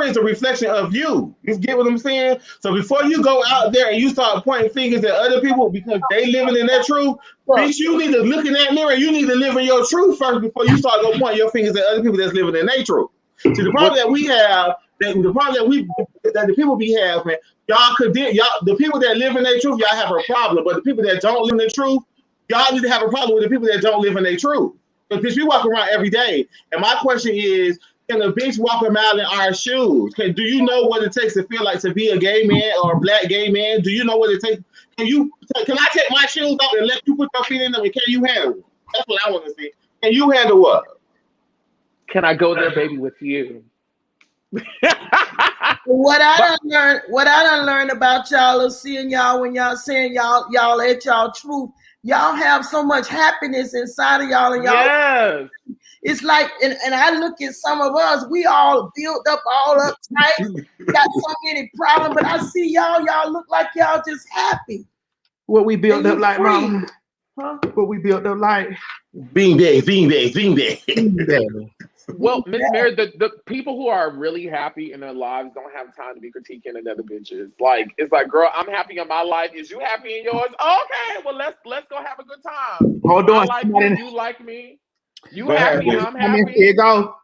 is a reflection of you. You get what I'm saying? So before you go out there and you start pointing fingers at other people because they living in their truth, bitch, you need to look in that mirror. You need to live in your truth first before you start go pointing your fingers at other people that's living in their truth. See, the problem that we have, that the people be having, the people that live in their truth, y'all have a problem. But the people that don't live in their truth, y'all need to have a problem with the people that don't live in their truth. Because we walk around every day. And my question is, can a bitch walk a mile in our shoes? Do you know what it takes to feel like to be a gay man or a black gay man? Do you know what it takes? Can I take my shoes off and let you put your feet in them? And can you handle it? That's what I want to see. Can you handle what? Can I go there, baby, with you? What I done learned about y'all is seeing y'all when y'all saying y'all at y'all truth. Y'all have so much happiness inside of y'all, and y'all. Yes. It's like, and I look at some of us, we all built up, all uptight, got so many problems, but I see y'all look like y'all just happy. What we built up like, free. Mama? Huh? What we built up like? Beanbag. Well, Miss Mary, the people who are really happy in their lives don't have time to be critiquing another bitches. Like, it's like, girl, I'm happy in my life. Is you happy in yours? Okay, well let's go have a good time. Hold on. I like you like me. You happy, I'm happy. Here you go.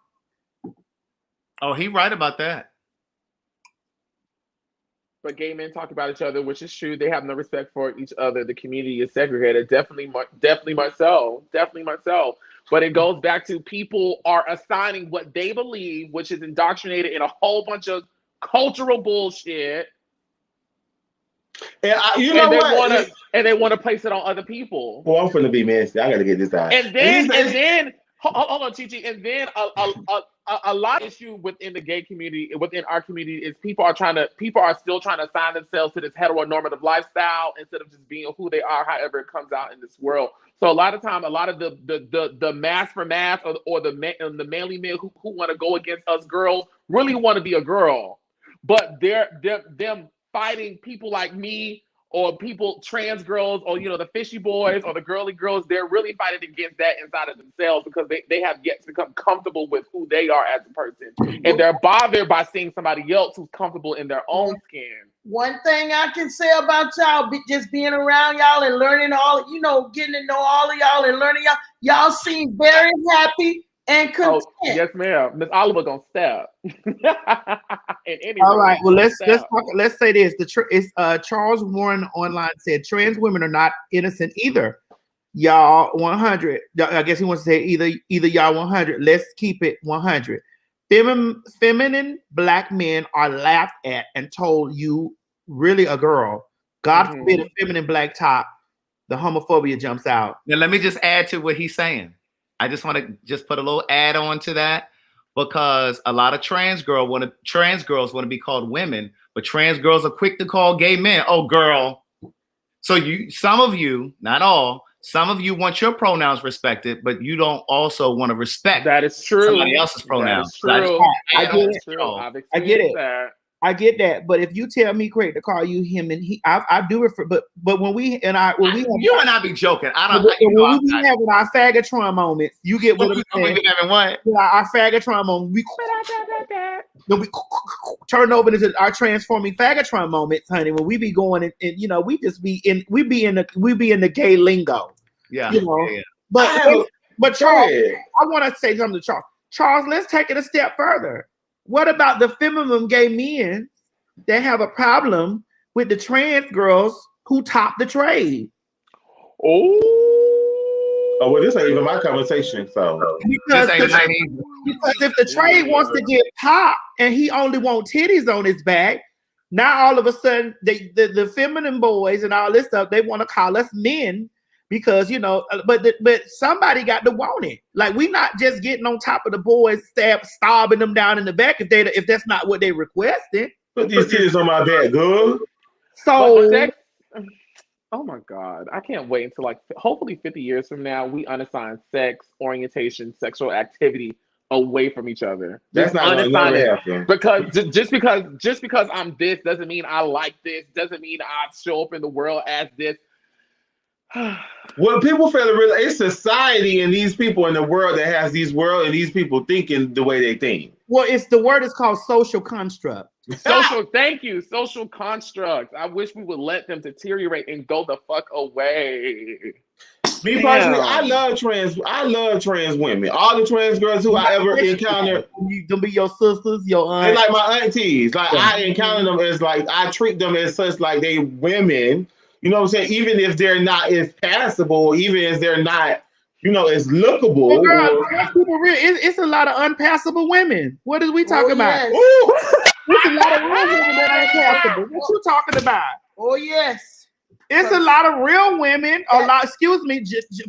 Oh, he right about that. But gay men talk about each other, which is true. They have no respect for each other. The community is segregated. Definitely myself. But it goes back to people are assigning what they believe, which is indoctrinated in a whole bunch of cultural bullshit. And they want to place it on other people. Well, I'm finna be messy. I gotta get this out. And then hold on, Chi. And then a lot of issue within the gay community, within our community, is people are still trying to assign themselves to this heteronormative lifestyle instead of just being who they are, however it comes out in this world. So a lot of the mass for mass or the manly men who want to go against us girls really want to be a girl, but them fighting people like me or people, trans girls, or the fishy boys or the girly girls, they're really fighting against that inside of themselves because they have yet to become comfortable with who they are as a person, and they're bothered by seeing somebody else who's comfortable in their own skin. One thing I can say about y'all, just being around y'all and learning getting to know all of y'all and learning y'all seem very happy and content. Oh, yes, ma'am. Miss Oliver gonna step. All right. Well, let's say this. Charles Warren online said trans women are not innocent either. Y'all 100. I guess he wants to say either y'all 100. Let's keep it 100. Feminine black men are laughed at and told you really a girl. God forbid a feminine black top. The homophobia jumps out. Now let me just add to what he's saying. I just want to put a little add on to that. because a lot of trans girls want to be called women, but trans girls are quick to call gay men, oh girl. So some of you, not all, some of you want your pronouns respected, but you don't also want to respect that is true. somebody else's pronouns. That is true. I get it. I get it. That. I get that, but if you tell me, Craig, to call you him and he, I do refer. But when we and I, you and I be joking. I don't. When we be having our faggotron moments, you get what I'm saying. What? Our faggotron moment, we turn over into our transforming faggotron moments, honey. When we be going and we just be in, we be in the gay lingo. Yeah. Yeah. But Charles, I want to say something to Charles. Charles, let's take it a step further. What about the feminine gay men that have a problem with the trans girls who top the trade? Oh, well, this ain't even my conversation. So because if the trade wants to get popped and he only wants titties on his back, now all of a sudden the feminine boys and all this stuff, they want to call us men. Because but somebody got to want it. Like, we not just getting on top of the boys, stabbing them down in the back if that's not what they requesting. Put these titties on my back, girl. So, oh my God, I can't wait until hopefully 50 years from now we unassign sex, orientation, sexual activity away from each other. That's not going to happen. Because just because I'm this doesn't mean I like this. Doesn't mean I show up in the world as this. Well, people fail to realize it's society and these people in the world that has these world and these people thinking the way they think. Well, the word is called social construct. Thank you, social construct. I wish we would let them deteriorate and go the fuck away. Me personally, I love trans women. All the trans girls who I ever encountered. Them be your sisters, your aunts. They like my aunties. Like, I encounter them as I treat them as such, like they women. You know what I'm saying? Even if they're not as passable, even if they're not, as lookable. Well, girl, it's a lot of unpassable women. What are we talking about? Yes. It's a lot of real women that ain't passable. What you talking about? Oh, yes. It's a lot of real women, just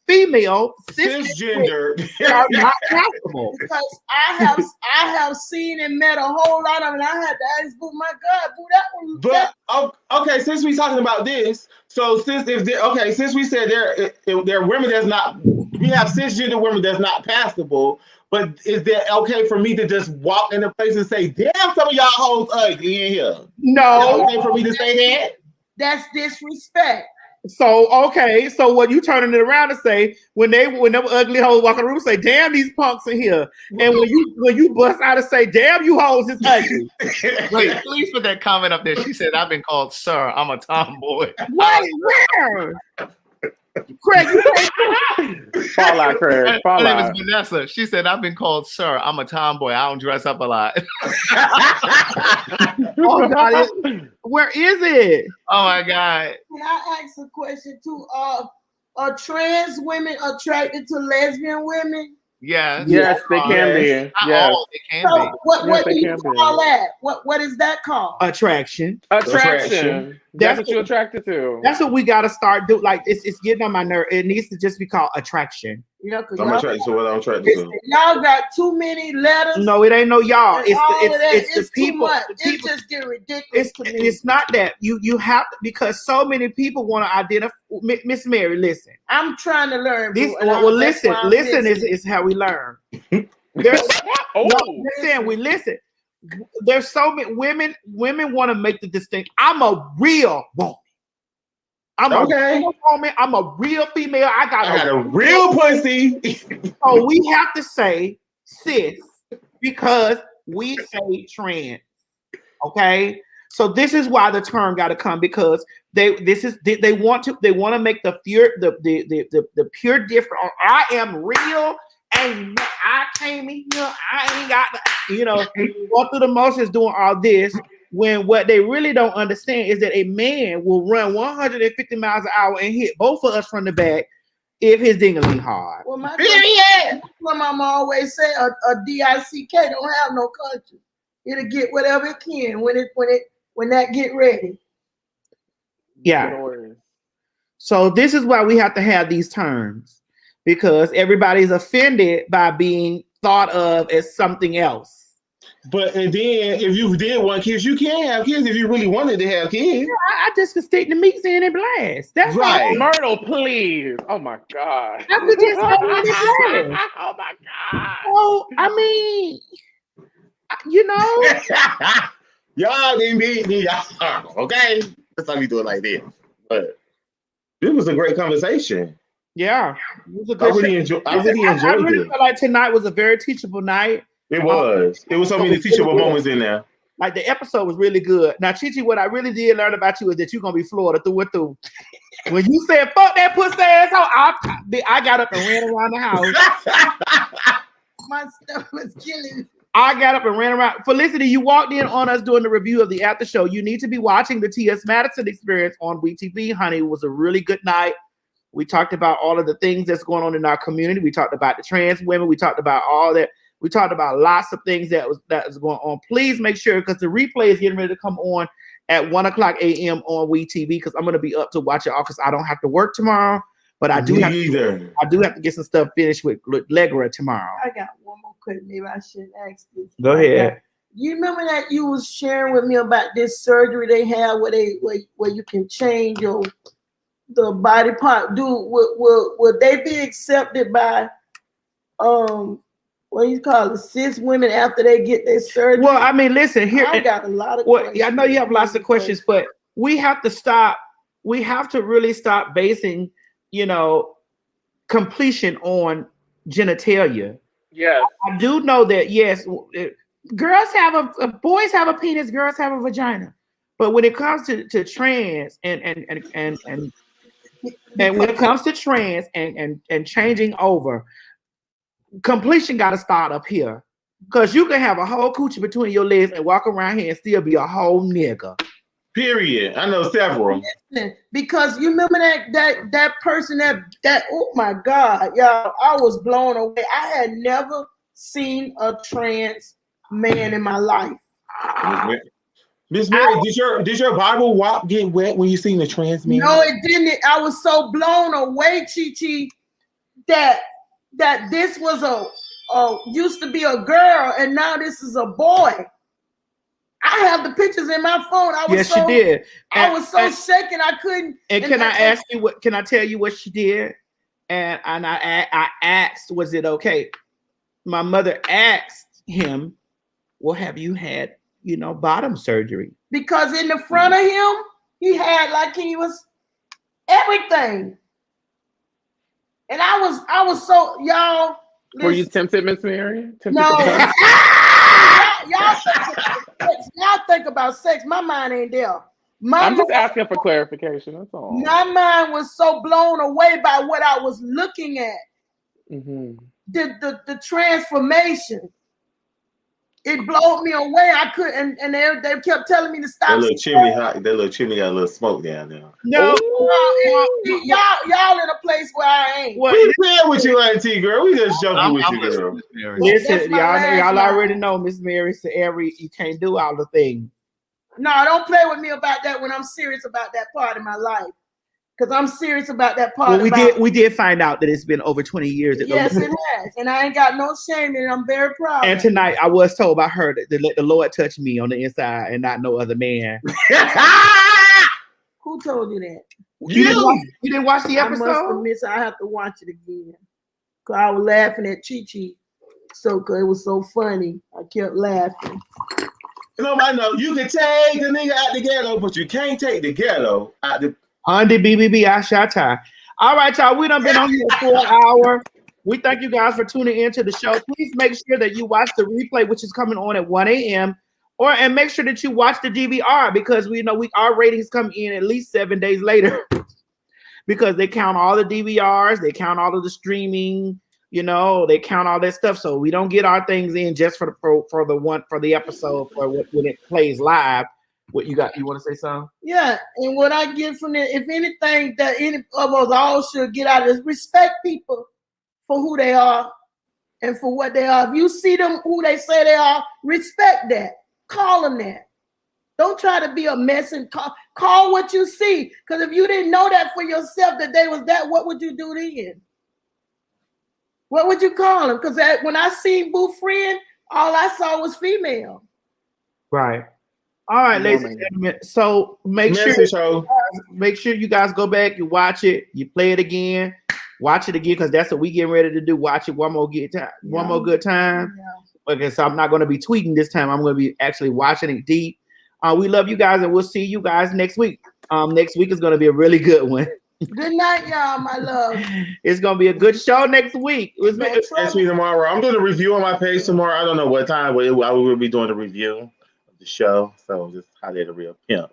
female, cisgender, are not passable. Because I have seen and met a whole lot of them. I had to ask, boo, my God, boo, that one. But okay, since we talking about this, so since we said there are women that's not, we have cisgender women that's not passable. But is that okay for me to just walk in a place and say, "Damn, some of y'all hoes ugly in here"? No, okay for me to say that. That's disrespect. So what you turning it around to say when them ugly hoes walk in the room, say, "Damn, these punks in here," and when you bust out and say, "Damn, you hoes is ugly." Wait, please put that comment up there. She said, "I've been called sir. I'm a tomboy." Where? Craig, you can't fall out, Craig. Her name is Vanessa. She said, "I've been called sir. I'm a tomboy. I don't dress up a lot." Oh God, where is it? Oh my God. Can I ask a question too? Are trans women attracted to lesbian women? Yes. Yes, they can be. Yes, they can be. What do you call that? What is that called? Attraction. That's what you're attracted to. That's what we got to start doing. Like, it's getting on my nerve. It needs to just be called attraction. I'm attracted to what I'm attracted to. Y'all got too many letters. No, it ain't no y'all. It's the people. It's just getting ridiculous to me. It's not that you have to, because so many people want to identify. Miss Mary, listen. I'm trying to learn. Listen is how we learn. We listen. There's so many women want to make the distinction. I'm a real woman. I'm a real woman. I'm a real female. I got a real pussy. So we have to say cis because we say trans. Okay. So this is why the term got to come, because they want to make the pure different. I am real. And I came in here, I ain't got going through the motions doing all this, when what they really don't understand is that a man will run 150 miles an hour and hit both of us from the back if his ding-a-ling hard. Well, my mama always say a DICK don't have no conscience. It'll get whatever it can when that get ready. Yeah. So this is why we have to have these terms. Because everybody's offended by being thought of as something else. But and then if you did want kids, you can have kids if you really wanted to have kids. Yeah, I just could stick the meats in and blast. That's Right. all. Myrtle, please. Oh my God. I could just go in and blast. Oh my God. Oh, I mean, you know. Y'all didn't beat me, y'all. Okay, that's how we do it like this. But this was a great conversation. Yeah, it was a I good really show. I really I enjoyed really it. felt like tonight was a very teachable night. It was. It was so many teachable moments in there. Like the episode was really good. Now, Chichi, what I really did learn about you is that you're gonna be Florida through and through. When you said "fuck that pussy asshole," I got up and ran around the house. My stuff was killing me. I got up and ran around. Felicity, you walked in on us doing the review of the after show. You need to be watching the T.S. Madison Experience on WeTV, honey. It was a really good night. We talked about all of the things that's going on in our community. We talked about the trans women. We talked about all that. We talked about lots of things that was going on. Please make sure, because the replay is getting ready to come on at 1:00 a.m. on WeTV, because I'm going to be up to watch it all because I don't have to work tomorrow. But I do have to get some stuff finished with Legra tomorrow. I got one more question. Maybe I shouldn't ask this. Go ahead. You remember that you was sharing with me about this surgery they have where you can change the body part? Will they be accepted by what do you call it, cis women after they get their surgery? Well, I mean, listen here. I got a lot of questions. I know you have lots of questions, but we have to stop. We have to really stop basing, completion on genitalia. Yes. I do know that, yes, girls have boys have a penis, girls have a vagina. But when it comes to trans and when it comes to trans and changing over, completion got to start up here. Because you can have a whole coochie between your legs and walk around here and still be a whole nigga. Period. I know several. Because you remember that person that oh my God, y'all, I was blown away. I had never seen a trans man in my life. Miss Mary, did your Bible wop get wet when you seen the trans man? No, it didn't. I was so blown away, Chi-Chi, that this was used to be a girl and now this is a boy. I have the pictures in my phone. She did. I was so shaken I couldn't. And can I ask you what? Can I tell you what she did? And I asked, was it okay? My mother asked him, "Well, have you had bottom surgery?" Because in the front of him, he had like he was everything. And I was so, y'all. Listen. Were you tempted, Miss Mary? No. y'all think about sex. My mind ain't there. I'm just asking for clarification. That's all. My mind was so blown away by what I was looking at. Mm-hmm. The transformation. It blew me away. I couldn't, and they kept telling me to stop. That little chimney hot. That little chimney got a little smoke down there. No, y'all in a place where I ain't. We playing with you, Auntie girl. We just joking with you, girl. Listen, y'all already know Miss Mary said you can't do all the things. No, don't play with me about that when I'm serious about that part of my life. Because I'm serious about that part. Well, we did find out that it's been over 20 years. Yes, it has. And I ain't got no shame in it. I'm very proud. And tonight I was told by her to let the Lord touch me on the inside and not no other man. Who told you that? You didn't watch the episode? I must admit, I have to watch it again. Because I was laughing at Chi-Chi. It was so funny. I kept laughing. Nobody know. You can take the nigga out the ghetto, but you can't take the ghetto out the... Hundi BBB, I shot time. All right, y'all. We done been on here for an hour. We thank you guys for tuning into the show. Please make sure that you watch the replay, which is coming on at 1 a.m. And make sure that you watch the DVR, because we know our ratings come in at least 7 days later because they count all the DVRs, they count all of the streaming, they count all that stuff. So we don't get our things in just for the episode or when it plays live. What you got? You want to say something? Yeah, and what I get from it, if anything that any of us all should get out of is respect people for who they are and for what they are. If you see them who they say they are, respect that. Call them that. Don't try to be a mess and call what you see. Because if you didn't know that for yourself that they was that, what would you do then? What would you call him? Because when I seen Boo Friend, all I saw was female. Right. All right, ladies and gentlemen. So make sure you guys go back, you watch it, you play it again, watch it again, because that's what we getting ready to do. Watch it one more good time. Yeah. Okay, so I'm not going to be tweeting this time. I'm going to be actually watching it deep. We love you guys, and we'll see you guys next week. Next week is going to be a really good one. Good night, y'all, my love. It's going to be a good show next week. Catch me tomorrow. I'm doing a review on my page tomorrow. I don't know what time, but I will be doing a review the show, so just holler at a real pimp.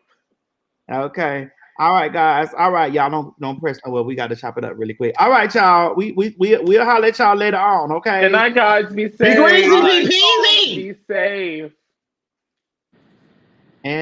Okay. All right, guys. All right, y'all. Don't press no. Well, we got to chop it up really quick. All right, y'all. We'll holler at y'all later on. Okay. Good night, guys. Be safe. Be greasy, be peasy. Be safe. And